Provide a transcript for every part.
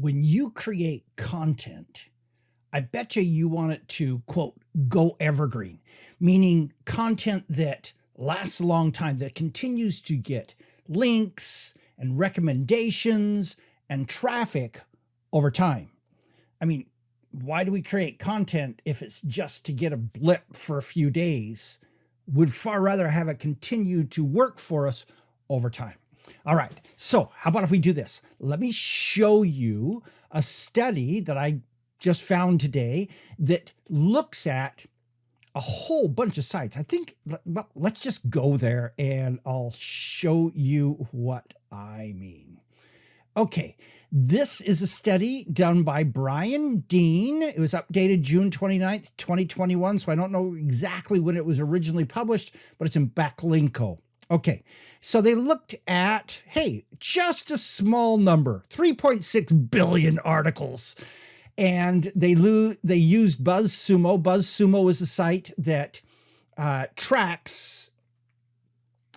when you create content, I bet you want it to, quote, go evergreen, meaning content that lasts a long time, that continues to get links and recommendations and traffic over time. I mean, why do we create content if it's just to get a blip for a few days? Would far rather have it continue to work for us over time. All right, so how about if we do this? Let me show you a study that I just found today that looks at a whole bunch of sites. I think, well, let's just go there and I'll show you what I mean. Okay, this is a study done by Brian Dean. It was updated June 29th, 2021, so I don't know exactly when it was originally published, but it's in backlinko. Okay, so they looked at, hey, just a small number, 3.6 billion articles. And they used BuzzSumo. BuzzSumo is a site that tracks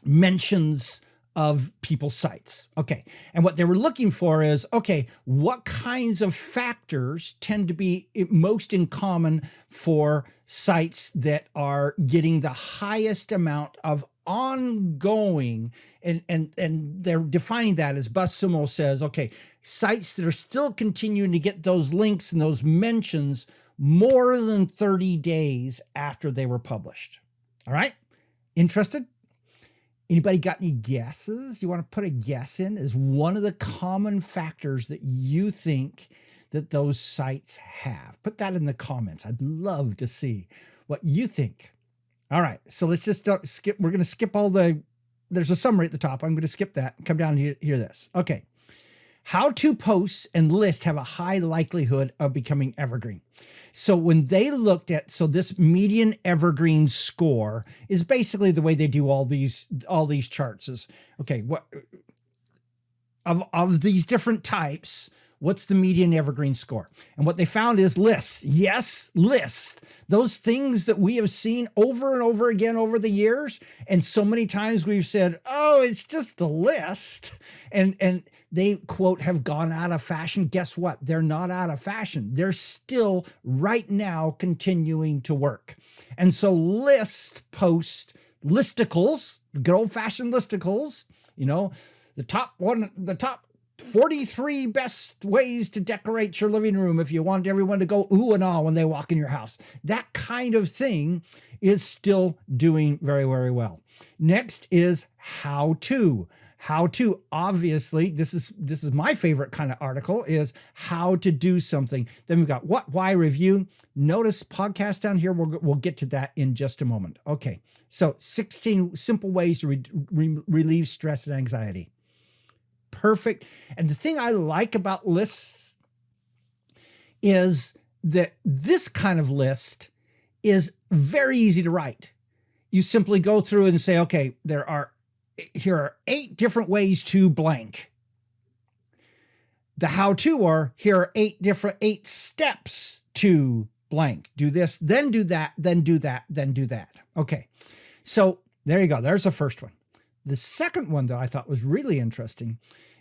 mentions of people's sites. Okay, and what they were looking for is, okay, what kinds of factors tend to be most in common for sites that are getting the highest amount of ongoing, and they're defining that as BuzzSumo says, okay, sites that are still continuing to get those links and those mentions more than 30 days after they were published. All right, interested? Anybody got any guesses? You want to put a guess in as one of the common factors that you think that those sites have? Put that in the comments. I'd love to see what you think. All right, so let's just skip. We're going to skip all there's a summary at the top. I'm going to skip that and come down and hear this. Okay. How-to posts and lists have a high likelihood of becoming evergreen. So when they looked at, so this median evergreen score is basically the way they do all these charts is, okay, what of these different types, what's the median evergreen score? And what they found is lists. Yes, lists. Those things that we have seen over and over again over the years. And so many times we've said, oh, it's just a list. And they, quote, have gone out of fashion. Guess what? They're not out of fashion. They're still right now continuing to work. And so list post listicles, good old fashioned listicles, you know, the top 43 best ways to decorate your living room if you want everyone to go ooh and ah when they walk in your house. That kind of thing is still doing very, very well. Next is how to. How to, obviously, this is my favorite kind of article, is how to do something. Then we've got what, why, review. Notice podcast down here. We'll get to that in just a moment. Okay, so 16 simple ways to relieve stress and anxiety. Perfect. And the thing I like about lists is that this kind of list is very easy to write. You simply go through and say, okay, here are 8 different ways to blank. The how-to are, here are 8 steps to blank. Do this, then do that, then do that, then do that. Okay, so there you go. There's the first one. The second one that I thought was really interesting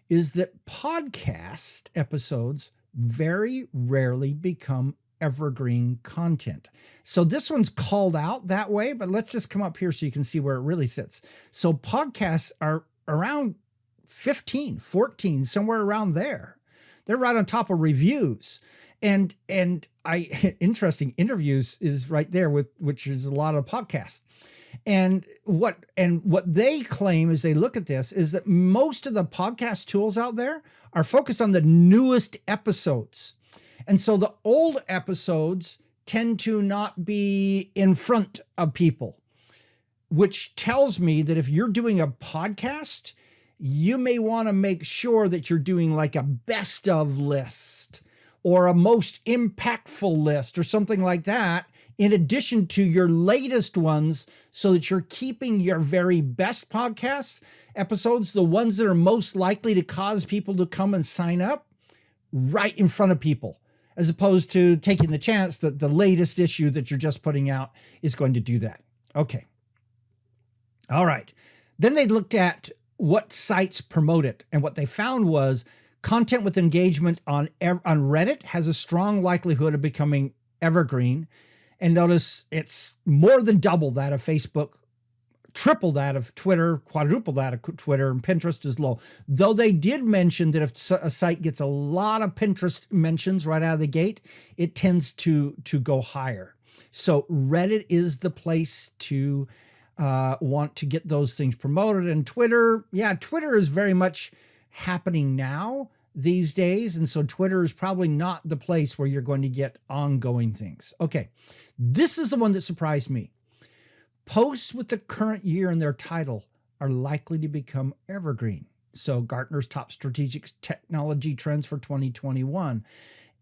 is that podcast episodes very rarely become evergreen content. So this one's called out that way, but let's just come up here so you can see where it really sits. So podcasts are around 15, 14, somewhere around there. They're right on top of reviews. And interesting, interviews is right there, which is a lot of podcasts. And what they claim as they look at this is that most of the podcast tools out there are focused on the newest episodes. And so the old episodes tend to not be in front of people, which tells me that if you're doing a podcast, you may want to make sure that you're doing like a best of list or a most impactful list or something like that, in addition to your latest ones, so that you're keeping your very best podcast episodes, the ones that are most likely to cause people to come and sign up, right in front of people, as opposed to taking the chance that the latest issue that you're just putting out is going to do that. Okay. All right. Then they looked at what sites promote it. And what they found was Content with engagement on Reddit has a strong likelihood of becoming evergreen. And notice it's more than double that of Facebook, triple that of Twitter, quadruple that of Twitter, and Pinterest is low. Though they did mention that if a site gets a lot of Pinterest mentions right out of the gate, it tends to go higher. So Reddit is the place to want to get those things promoted. And Twitter, Twitter is very much happening now these days. And so Twitter is probably not the place where you're going to get ongoing things. Okay, this is the one that surprised me. Posts with the current year in their title are likely to become evergreen. So Gartner's top strategic technology trends for 2021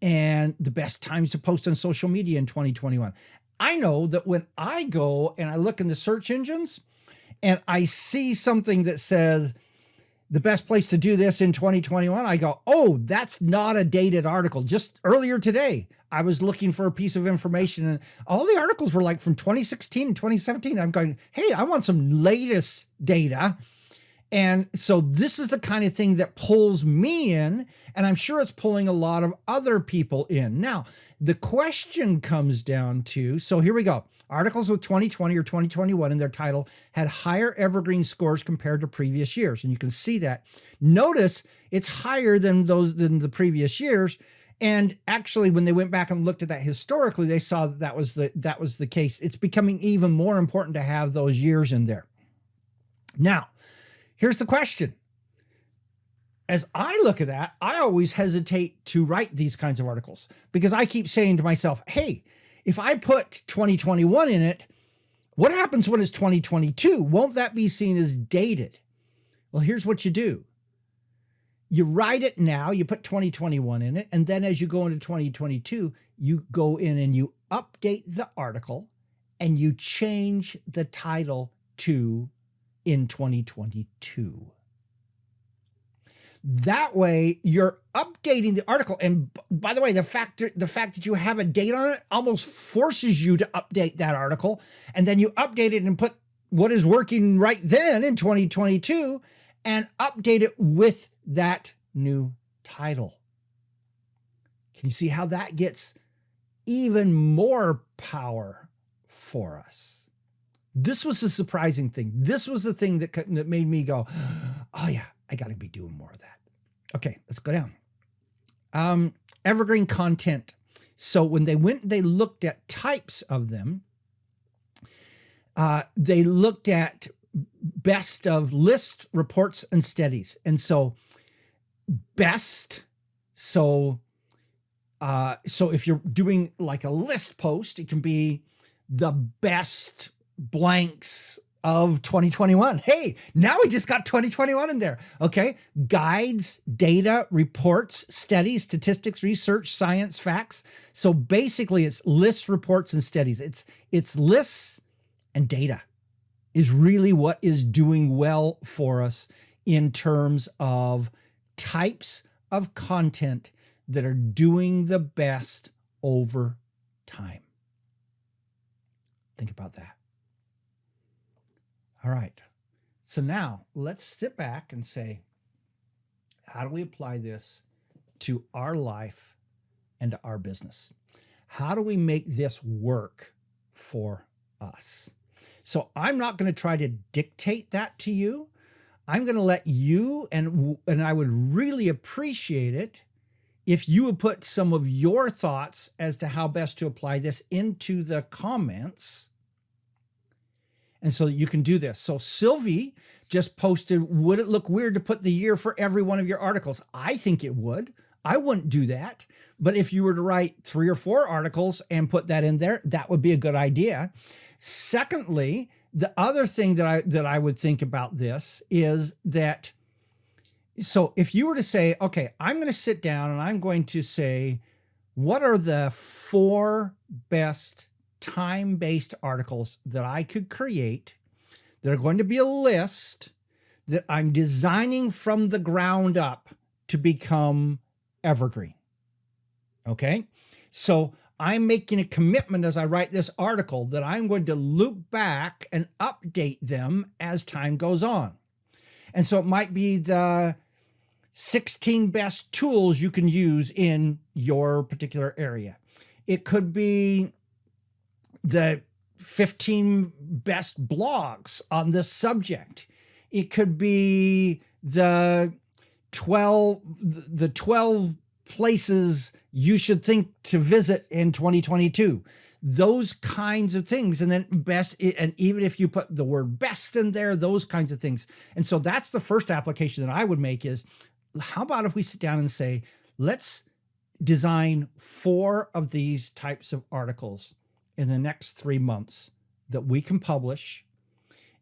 and the best times to post on social media in 2021. I know that when I go and I look in the search engines and I see something that says the best place to do this in 2021, I go, oh, that's not a dated article. Just earlier today, I was looking for a piece of information and all the articles were like from 2016 and 2017. I'm going, hey, I want some latest data. And so this is the kind of thing that pulls me in, and I'm sure it's pulling a lot of other people in. Now, the question comes down to, so here we go. Articles with 2020 or 2021 in their title had higher evergreen scores compared to previous years. And you can see that. Notice it's higher than the previous years. And actually, when they went back and looked at that historically, they saw that was the case. It's becoming even more important to have those years in there. Now, here's the question. As I look at that, I always hesitate to write these kinds of articles because I keep saying to myself, hey, if I put 2021 in it, what happens when it's 2022? Won't that be seen as dated? Well, here's what you do. You write it now, you put 2021 in it, and then as you go into 2022, you go in and you update the article and you change the title to in 2022. That way you're updating the article. And by the way, the fact that you have a date on it almost forces you to update that article. And then you update it and put what is working right then in 2022 and update it with that new title. Can you see how that gets even more power for us? This was the surprising thing. This was the thing that made me go, oh yeah, I got to be doing more of that. Okay, let's go down. Evergreen content. So when they looked at types of them, they looked at best of list, reports, and studies. And so best, so if you're doing like a list post, it can be the best blanks of 2021. Hey, now we just got 2021 in there. Okay. Guides, data, reports, studies, statistics, research, science, facts. So basically it's lists, reports, and studies. It's lists and data is really what is doing well for us in terms of types of content that are doing the best over time. Think about that. All right. So now let's sit back and say, how do we apply this to our life and to our business? How do we make this work for us? So I'm not going to try to dictate that to you. I'm going to let you, and I would really appreciate it if you would put some of your thoughts as to how best to apply this into the comments. And so you can do this. So Sylvie just posted, would it look weird to put the year for every one of your articles? I think it would. I wouldn't do that. But if you were to write 3 or 4 articles and put that in there, that would be a good idea. Secondly, the other thing that I would think about this is that, so if you were to say, okay, I'm going to sit down and I'm going to say, what are the 4 best time-based articles that I could create that are going to be a list that I'm designing from the ground up to become evergreen. Okay. So I'm making a commitment as I write this article that I'm going to loop back and update them as time goes on. And so it might be the 16 best tools you can use in your particular area. It could be the 15 best blogs on this subject. It could be the 12 places you should think to visit in 2022. Those kinds of things. And then best, and even if you put the word best in there, those kinds of things. And so that's the first application that I would make is, how about if we sit down and say, let's design 4 of these types of articles in the next 3 months that we can publish.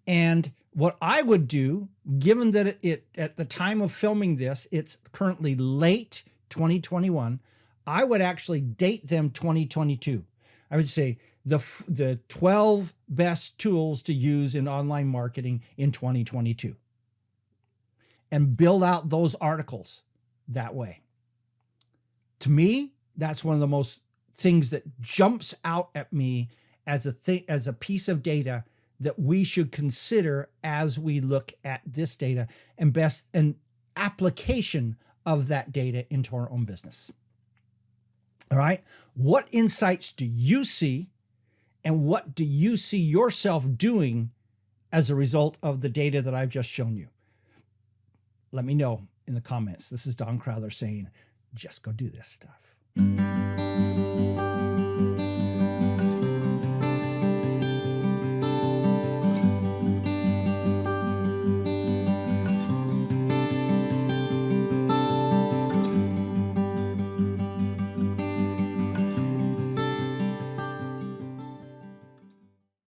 And what I would do, given that it at the time of filming this, it's currently late 2021, I would actually date them 2022. I would say the 12 best tools to use in online marketing in 2022, and build out those articles that way. To me, that's one of the most things that jumps out at me as a piece of data that we should consider as we look at this data and best and application of that data into our own business. All right. What insights do you see, and what do you see yourself doing as a result of the data that I've just shown you? Let me know in the comments. This is Don Crowther saying, just go do this stuff.